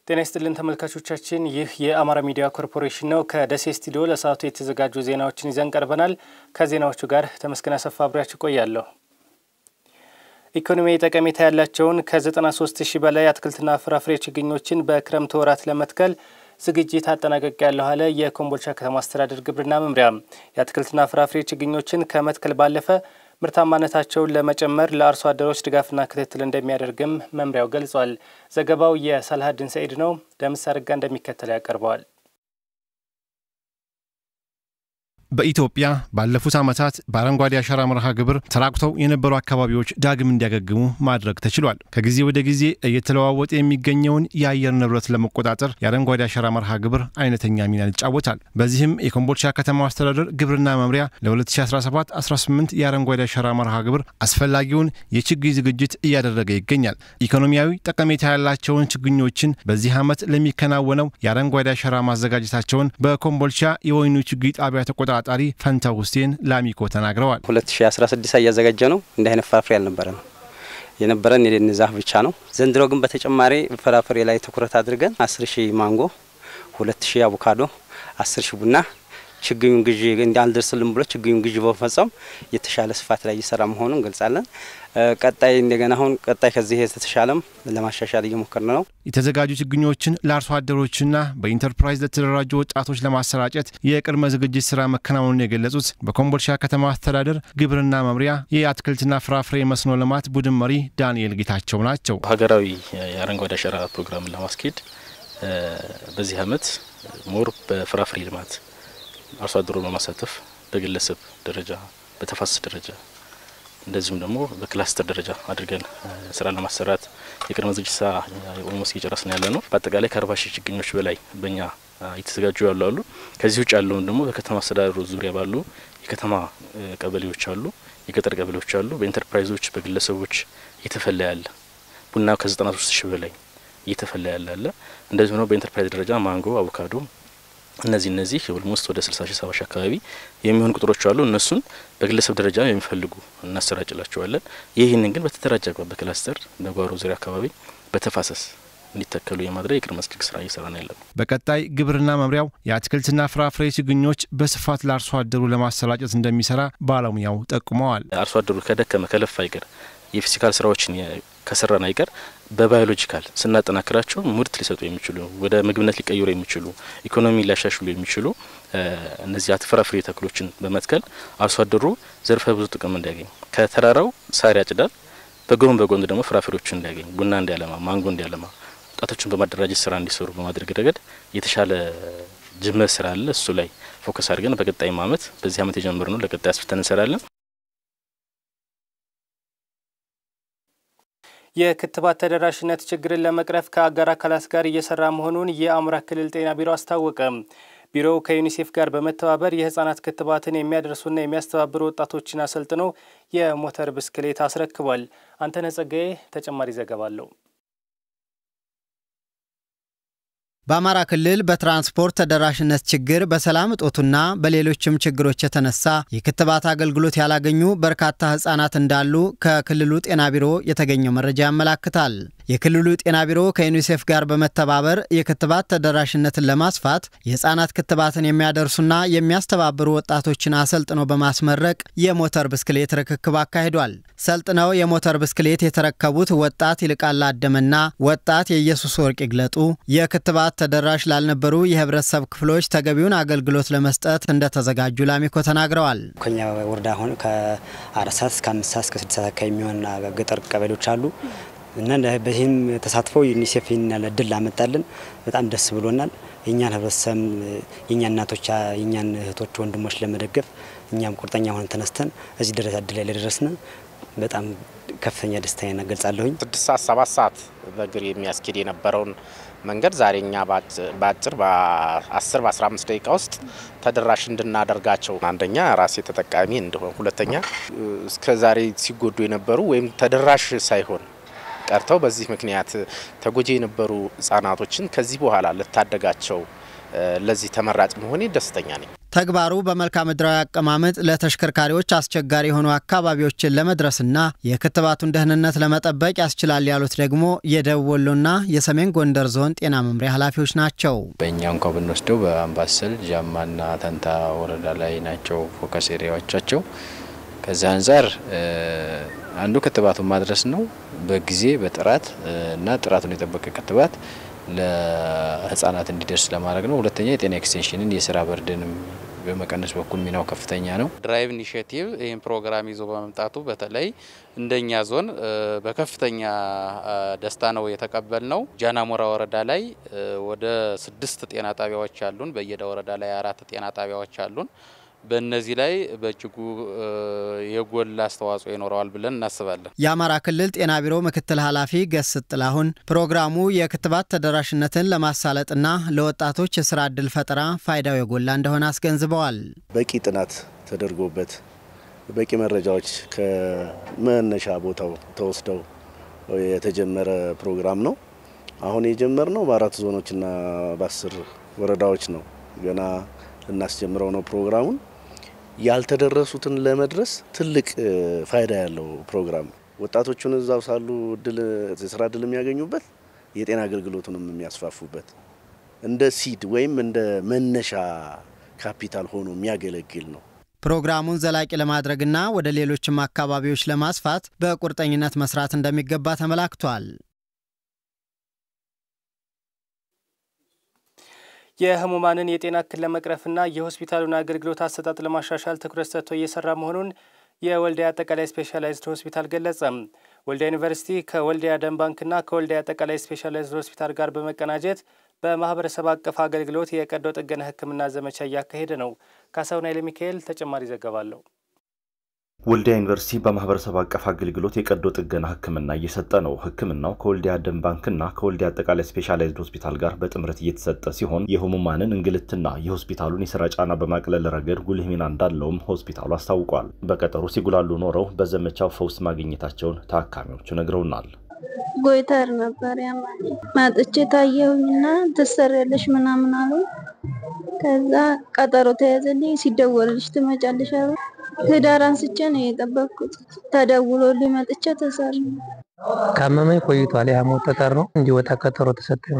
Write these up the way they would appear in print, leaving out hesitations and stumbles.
ጤና ይስጥልን ተመልካቾቻችን ይህ የአማራ ሚዲያ ኮርፖሬሽን ነው ከደሴ ስቱዲዮ ለሰዓቱ የተዘጋጁ ዜናዎችን ይዘን ቀርበናል ከዜናዎቹ ጋር ተመስገን አሰፋ አብራችሁ ቆያለሁ ኢኮኖሚያዊ ጠቀሜታ ያላቸውን ከ93000 በላይ አትክልትና ፍራፍሬ ችግኞችን በክረምት ወራት ለመትከል ዝግጅት አጠናቀቅ ያለው አለ የኮምቦልቻ ከተማ አስተዳደር ግብርና መምሪያ የአትክልትና ፍራፍሬ ችግኞችን ከመትከል ባለፈ ምርታማነታቸውን ለመጨመር ለአርሶ አደሮች ድጋፍና ክትትል እንደሚያደርግም መምሪያው ገልጿል። ዘገባው የሰላሃዲን ሰዒድ ነው። ደምስ አረጋ እንደሚከተለው ያቀርበዋል። በኢትዮጵያ ባለፉት ዓመታት በአረንጓዴ አሻራ መርሃ ግብር ተራቁተው የነበሩ አካባቢዎች ዳግም እንዲያገግሙ ማድረግ ተችሏል። ከጊዜ ወደ ጊዜ እየተለዋወጠ የሚገኘውን የአየር ንብረት ለመቆጣጠር የአረንጓዴ አሻራ መርሃ ግብር አይነተኛ ሚና ይጫወታል። በዚህም የኮምቦልቻ ከተማ አስተዳደር ግብርና መምሪያ ለ2017-18 የአረንጓዴ አሻራ መርሃ ግብር አስፈላጊውን የችግኝ ዝግጅት እያደረገ ይገኛል። ኢኮኖሚያዊ ጠቀሜታ ያላቸውን ችግኞችን በዚህ ዓመት ለሚከናወነው የአረንጓዴ አሻራ ማዘጋጀታቸውን በኮምቦልቻ የወይኑ ችግኝ ጣቢያ ተቆጣጣሪ ፈንታ ሁሴን ላሚኮ ተናግረዋል። 2016 ያዘጋጀ ነው እንደ አይነት ፍራፍሬ አልነበረም የነበረን የደን ዛፍ ብቻ ነው። ዘንድሮ ግን በተጨማሪ ፍራፍሬ ላይ ትኩረት አድርገን 10000 ማንጎ 2000 አቮካዶ 10000 ቡና ችግኙን ግዢ እንዳልደርስልን ብሎ ችግኙን ግዢ በመፈጸም የተሻለ ስፋት ላይ እየሰራ መሆኑን ገልጻለን። ቀጣይ እንደገና አሁን ቀጣይ ከዚህ የተሻለም ለማሻሻል እየሞከርን ነው። የተዘጋጁ ችግኞችን ለአርሶ አደሮችና በኢንተርፕራይዝ ለተደራጁ ወጣቶች ለማሰራጨት የቅድመ ዝግጅት ስራ መከናወኑን የገለጹት በኮምቦልቻ ከተማ አስተዳደር ግብርና መምሪያ የአትክልትና ፍራፍሬ መስኖ ልማት ቡድን መሪ ዳንኤል ጌታቸው ናቸው። ሀገራዊ የአረንጓዴ አሻራ ፕሮግራም ለማስኬድ በዚህ ዓመት ሞር በፍራፍሬ ልማት አርሶ አደሩን በማሳተፍ በግለሰብ ደረጃ በተፋሰስ ደረጃ እንደዚሁም ደግሞ በክላስተር ደረጃ አድርገን ስራ ለማሰራት የቅድመ ዝግጅት ስራ ኦልሞስት እየጨረስን ያለ ነው። በአጠቃላይ ከ40000 ችግኞች በላይ በእኛ የተዘጋጁ ያሉ ከዚህ ውጭ ያለው ደግሞ በከተማ አስተዳደሩ ዙሪያ ባሉ የከተማ ቀበሌዎች አሉ የገጠር ቀበሌዎች አሉ በኢንተርፕራይዞች በግለሰቦች እየተፈላ ያለ ቡና ከ93000 በላይ እየተፈላ ያለ አለ። እንደዚሁም ነው በኢንተርፕራይዝ ደረጃ ማንጎ አቮካዶ እነዚህ ኦልሞስት ወደ 60000 አካባቢ የሚሆን ቁጥሮች አሉ። እነሱን በግለሰብ ደረጃ የሚፈልጉ እናሰራጭላቸዋለን። ይህንን ግን በተደራጀ በክላስተር በጓሮ ዙሪያ አካባቢ በተፋሰስ እንዲተከሉ የማድረግ የቅድመ ዝግጅት ስራ እየሰራን ያለው። በቀጣይ ግብርና መምሪያው የአትክልትና ፍራፍሬ ችግኞች በስፋት ለአርሶ አደሩ ለማሰራጨት እንደሚሰራ ባለሙያው ጠቁመዋል። አርሶ አደሩ ከደከመ ከለፋ አይቀር የፊዚካል ስራዎችን ከሰራና አይቀር በባዮሎጂካል ስናጠናክራቸው ምርት ሊሰጡ የሚችሉ ወደ ምግብነት ሊቀየሩ የሚችሉ ኢኮኖሚ ሊያሻሽሉ የሚችሉ እነዚህ አትክልትና ተክሎችን በመትከል አርሶ አደሩ ዘርፈ ብዙ ጥቅም እንዲያገኝ ከተራራው ሳር ያጭዳል በጎን ደግሞ ፍራፍሬዎችን እንዲያገኝ ቡና እንዲያለማ ማንጎ እንዲያለማ ወጣቶችን በማደራጀት ስራ እንዲሰሩ በማድረግ ረገድ የተሻለ ጅምር ስራ አለ። እሱ ላይ ፎከስ አድርገን በቀጣይ ዓመት በዚህ ዓመት የጀመርነው ለቀጣይ አስፍተን እንሰራለን። የክትባት ተደራሽነት ችግርን ለመቅረፍ ከአጋር አካላት ጋር እየሰራ መሆኑን የአማራ ክልል ጤና ቢሮ አስታወቀ። ቢሮው ከዩኒሴፍ ጋር በመተባበር የህፃናት ክትባትን የሚያደርሱና የሚያስተባብሩ ወጣቶችን አሰልጥኖ የሞተር ብስክሌት አስረክቧል። አንተነህ ጸጋዬ ተጨማሪ ዘገባ አለው። በአማራ ክልል በትራንስፖርት ተደራሽነት ችግር በሰላም እጦቱና በሌሎችም ችግሮች የተነሳ የክትባት አገልግሎት ያላገኙ በርካታ ህፃናት እንዳሉ ከክልሉ ጤና ቢሮ የተገኘው መረጃ ያመለክታል። የክልሉ ጤና ቢሮ ከዩኒሴፍ ጋር በመተባበር የክትባት ተደራሽነትን ለማስፋት የህፃናት ክትባትን የሚያደርሱና የሚያስተባብሩ ወጣቶችን አሰልጥኖ በማስመረቅ የሞተር ብስክሌት ርክክብ አካሂዷል። ሰልጥነው የሞተር ብስክሌት የተረከቡት ወጣት ይልቃል አደመና ወጣት የኢየሱስ ወርቅ ይግለጡ የክትባት ተደራሽ ላልነበሩ የህብረተሰብ ክፍሎች ተገቢውን አገልግሎት ለመስጠት እንደተዘጋጁ ላሚኮ ተናግረዋል። ከኛ ወርዳ ሆነ ከ4 ሰዓት እስከ 5 ሰዓት እስከ 6 ሰዓት ከሚሆን ገጠር ቀበሌዎች አሉ እና በዚህም ተሳትፈው ዩኒሴፍ ይናል እድል አመጣልን በጣም ደስ ብሎናል። የኛን ህብረተሰብ የኛን እናቶች የኛን እህቶች ወንድሞች ለመደገፍ እኛም ቁርጠኛ ሆነን ተነስተን እዚህ ደረጃ እድል ላይ ለደረስነ በጣም ከፍተኛ ደስታዬን አገልጻለሁኝ። 6 ሰዓት 7 ሰዓት በእግር የሚያስኬድ የነበረውን መንገድ ዛሬኛ ባጭር በ10 በ15 ደቂቃ ውስጥ ተደራሽ እንድናደርጋቸው አንደኛ ራሴ ተጠቃሚ እንደሆነ ሁለተኛ እስከ ዛሬ ሲጎዱ የነበሩ ወይም ተደራሽ ሳይሆን ቀርተው በዚህ ምክንያት ተጎጂ የነበሩ ህፃናቶችን ከዚህ በኋላ ለታደጋቸው ለዚህ ተመራጭ መሆኔ ደስተኛ ነኝ። ተግባሩ በመልክዓ ምድራዊ አቀማመጥ ለተሽከርካሪዎች አስቸጋሪ የሆኑ አካባቢዎችን ለመድረስና የክትባቱን ደህንነት ለመጠበቅ ያስችላል ያሉት ደግሞ የደቡብ ወሎና የሰሜን ጎንደር ዞን ጤና መምሪያ ኃላፊዎች ናቸው። በእኛ እንኳን ብንወስደው በአምባሰል ጃማና ተንታ ወረዳ ላይ ናቸው ፎከስ ኤሪያዎቻቸው። ከዛ አንፃር አንዱ ክትባቱን ማድረስ ነው በጊዜ በጥራት እና ጥራቱን የጠበቀ ክትባት ለህፃናት እንዲደርስ ለማድረግ ነው። ሁለተኛ የጤና ኤክስቴንሽንን የስራ በርደንም በመቀነስ በኩል ሚናው ከፍተኛ ነው። ድራይቭ ኢኒሺየቲቭ ይሄን ፕሮግራም ይዞ በመምጣቱ በተለይ እንደኛ ዞን በከፍተኛ ደስታ ነው የተቀበልነው። ጃናሞራ ወረዳ ላይ ወደ 6 ጤና ጣቢያዎች አሉን። በየዳ ወረዳ ላይ 4 ጤና ጣቢያዎች አሉን። በእነዚህ ላይ በእጅጉ የጎላ አስተዋጽኦ ይኖረዋል ብለን እናስባለን። የአማራ ክልል ጤና ቢሮ ምክትል ኃላፊ ገስጥ ጥላሁን ፕሮግራሙ የክትባት ተደራሽነትን ለማሳለጥና ለወጣቶች የስራ ዕድል ፈጠራ ፋይዳው የጎላ እንደሆነ አስገንዝበዋል። በቂ ጥናት ተደርጎበት በቂ መረጃዎች ከመነሻ ቦታው ተወስደው የተጀመረ ፕሮግራም ነው። አሁን የጀመርነው በ4 ዞኖችና በ10 ወረዳዎች ነው። ገና እናስጀምረው ነው ፕሮግራሙን። ያልተደረሱትን ለመድረስ ትልቅ ፋይዳ ያለው ፕሮግራም ወጣቶቹን እዛው ሳሉ የስራ ዕድል የሚያገኙበት የጤና አገልግሎቱንም የሚያስፋፉበት እንደ ሲድ ወይም እንደ መነሻ ካፒታል ሆኖ የሚያገለግል ነው። ፕሮግራሙን ዘላቂ ለማድረግና ወደ ሌሎችም አካባቢዎች ለማስፋት በቁርጠኝነት መስራት እንደሚገባ ተመላክቷል። የህሙማንን የጤና እክል ለመቅረፍና የሆስፒታሉን አገልግሎት አሰጣጥ ለማሻሻል ትኩረት ሰጥቶ እየሰራ መሆኑን የወልዲያ አጠቃላይ ስፔሻላይዝድ ሆስፒታል ገለጸ። ወልዲያ ዩኒቨርሲቲ ከወልዲያ ደም ባንክና ከወልዲያ አጠቃላይ ስፔሻላይዝድ ሆስፒታል ጋር በመቀናጀት በማህበረሰብ አቀፍ አገልግሎት የቀዶ ጥገና ህክምና ዘመቻ እያካሄደ ነው። ካሳሁን ኃይለ ሚካኤል ተጨማሪ ዘገባ አለው። ወልዲያ ዩኒቨርሲቲ በማህበረሰብ አቀፍ አገልግሎት የቀዶ ጥገና ህክምና እየሰጠ ነው። ህክምናው ከወልዲያ ደም ባንክና ከወልዲያ አጠቃላይ ስፔሻላይዝድ ሆስፒታል ጋር በጥምረት እየተሰጠ ሲሆን የህሙማንን እንግልትና የሆስፒታሉን የስራ ጫና በማቅለል ረገድ ጉልህ ሚና እንዳለውም ሆስፒታሉ አስታውቋል። በቀጠሩ ሲጉላሉ ኖረው በዘመቻው ፈውስ ማግኘታቸውን ታካሚዎቹ ነግረውናል። ጎይተር ነበር ያማኝ ማጥቼ ታየውኝና ተሰረለሽ ምናምን አሉ። ከዛ ቀጠሮ ተያዘልኝ። ሲደወልልሽ ትመጫለሽ አሉ። ህዳር አንስቼ ነው የጠበቅኩት። ተደውሎልኝ መጥቼ ተሰራ። ካመመኝ ቆይቷል። ያሞት ጠጠር ነው እንዲወጣ ቀጠሮ ተሰጠኝ።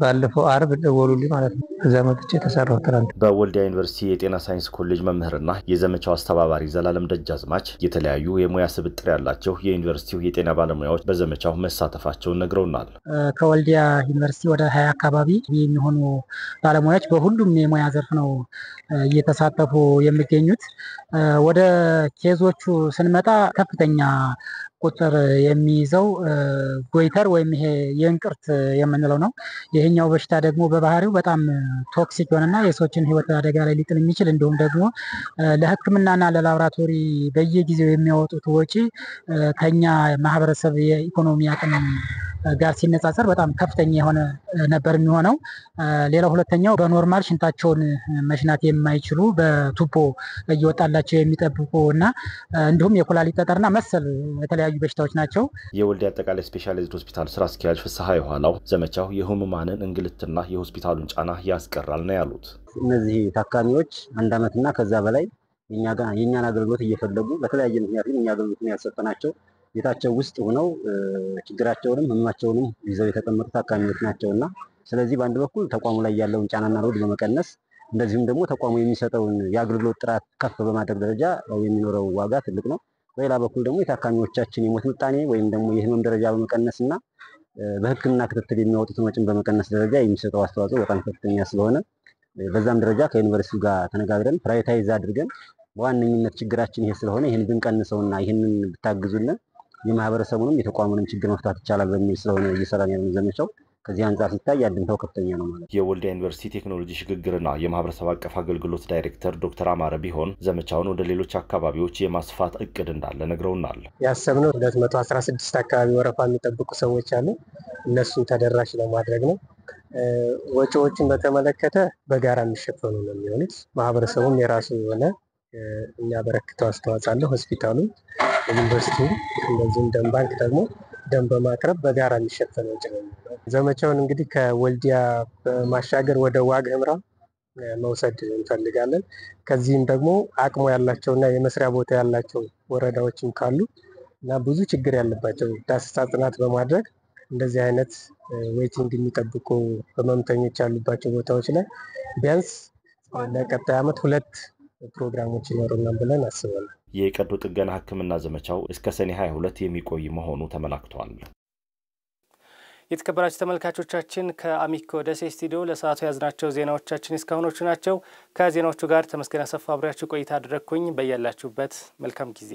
ባለፈው አርብ ደወሉልኝ ማለት ነው። እዛ መጥቼ ተሰራው ትናንት። በወልዲያ ዩኒቨርሲቲ የጤና ሳይንስ ኮሌጅ መምህርና የዘመቻው አስተባባሪ ዘላለም ደጃዝማች የተለያዩ የሙያ ስብጥር ያላቸው የዩኒቨርሲቲው የጤና ባለሙያዎች በዘመቻው መሳተፋቸውን ነግረውናል። ከወልዲያ ዩኒቨርሲቲ ወደ 20 አካባቢ የሚሆኑ ባለሙያዎች በሁሉም የሙያ ዘርፍ ነው እየተሳተፉ የሚገኙት። ወደ ኬዞቹ ስንመጣ ከፍተኛ ቁጥር የሚይዘው ጎይተር ወይም ይሄ የእንቅርት የምንለው ነው። ይሄኛው በሽታ ደግሞ በባህሪው በጣም ቶክሲክ የሆነና የሰዎችን ህይወት አደጋ ላይ ሊጥል የሚችል እንዲሁም ደግሞ ለሕክምናና ለላቦራቶሪ በየጊዜው የሚያወጡት ወጪ ከኛ ማህበረሰብ የኢኮኖሚ አቅም ጋር ሲነጻጸር በጣም ከፍተኛ የሆነ ነበር የሚሆነው። ሌላው ሁለተኛው በኖርማል ሽንታቸውን መሽናት የማይችሉ በቱቦ እየወጣላቸው የሚጠብቁና እንዲሁም የኩላሊት ጠጠርና መሰል የተለያዩ በሽታዎች ናቸው። የወልዲያ አጠቃላይ ስፔሻላይዝድ ሆስፒታል ስራ አስኪያጅ ፍስሐ የኋላው ዘመቻው የህሙማንን እንግልትና የሆስፒታሉን ጫና ያስቀራል ነው ያሉት። እነዚህ ታካሚዎች 1 ዓመትና ከዛ በላይ የኛን አገልግሎት እየፈለጉ በተለያየ ምክንያት ግን እኛ አገልግሎት ያልሰጠናቸው ቤታቸው ውስጥ ሆነው ችግራቸውንም ህመማቸውንም ይዘው የተቀመጡ ታካሚዎች ናቸውና ስለዚህ በአንድ በኩል ተቋሙ ላይ ያለውን ጫናና ሎድ በመቀነስ እንደዚሁም ደግሞ ተቋሙ የሚሰጠውን የአገልግሎት ጥራት ከፍ በማድረግ ደረጃ የሚኖረው ዋጋ ትልቅ ነው። በሌላ በኩል ደግሞ የታካሚዎቻችን የሞት ምጣኔ ወይም ደግሞ የህመም ደረጃ በመቀነስና በህክምና ክትትል የሚያወጡትን ወጪን በመቀነስ ደረጃ የሚሰጠው አስተዋጽኦ በጣም ከፍተኛ ስለሆነ በዛም ደረጃ ከዩኒቨርሲቲው ጋር ተነጋግረን ፕራዮሪታይዝ አድርገን በዋነኝነት ችግራችን ይሄ ስለሆነ ይሄን ብንቀንሰውና ይሄንን ብታግዙልን የማህበረሰቡንም የተቋሙንም ችግር መፍታት ይቻላል በሚል ስለሆነ እየሰራን ያለው ዘመቻው ከዚህ አንፃር ሲታይ ያድንተው ከፍተኛ ነው ማለት። የወልዲያ ዩኒቨርሲቲ ቴክኖሎጂ ሽግግርና የማህበረሰብ አቀፍ አገልግሎት ዳይሬክተር ዶክተር አማረ ቢሆን ዘመቻውን ወደ ሌሎች አካባቢዎች የማስፋት እቅድ እንዳለ ነግረውናል። ያሰብነው 216 አካባቢ ወረፋ የሚጠብቁ ሰዎች አሉ። እነሱን ተደራሽ ለማድረግ ነው። ወጪዎችን በተመለከተ በጋራ የሚሸፈኑ ነው የሚሆኑት። ማህበረሰቡም የራሱ የሆነ እኛ በረክተው አስተዋጽኦ አለ። ሆስፒታሉ ዩኒቨርሲቲው እንደዚሁም ደም ባንክ ደግሞ ደም በማቅረብ በጋራ የሚሸፈን ወጪ ነው። ዘመቻውን እንግዲህ ከወልዲያ በማሻገር ወደ ዋግ ኽምራ መውሰድ እንፈልጋለን። ከዚህም ደግሞ አቅሙ ያላቸውና የመስሪያ ቦታ ያላቸው ወረዳዎችም ካሉ እና ብዙ ችግር ያለባቸው ዳሰሳ ጥናት በማድረግ እንደዚህ አይነት ዌቲንግ የሚጠብቁ ህመምተኞች ያሉባቸው ቦታዎች ላይ ቢያንስ ለቀጣይ ዓመት 2 ፕሮግራሞች ይኖሩናል ብለን አስባለን። የቀዶ ጥገና ህክምና ዘመቻው እስከ ሰኔ 22 የሚቆይ መሆኑ ተመላክቷል። የተከበራችሁ ተመልካቾቻችን ከአሚኮ ደሴ ስቱዲዮ ለሰዓቱ ያዝናቸው ዜናዎቻችን እስካሁኖቹ ናቸው። ከዜናዎቹ ጋር ተመስገን አሰፋ አብሬያችሁ ቆይታ አደረግኩኝ። በያላችሁበት መልካም ጊዜ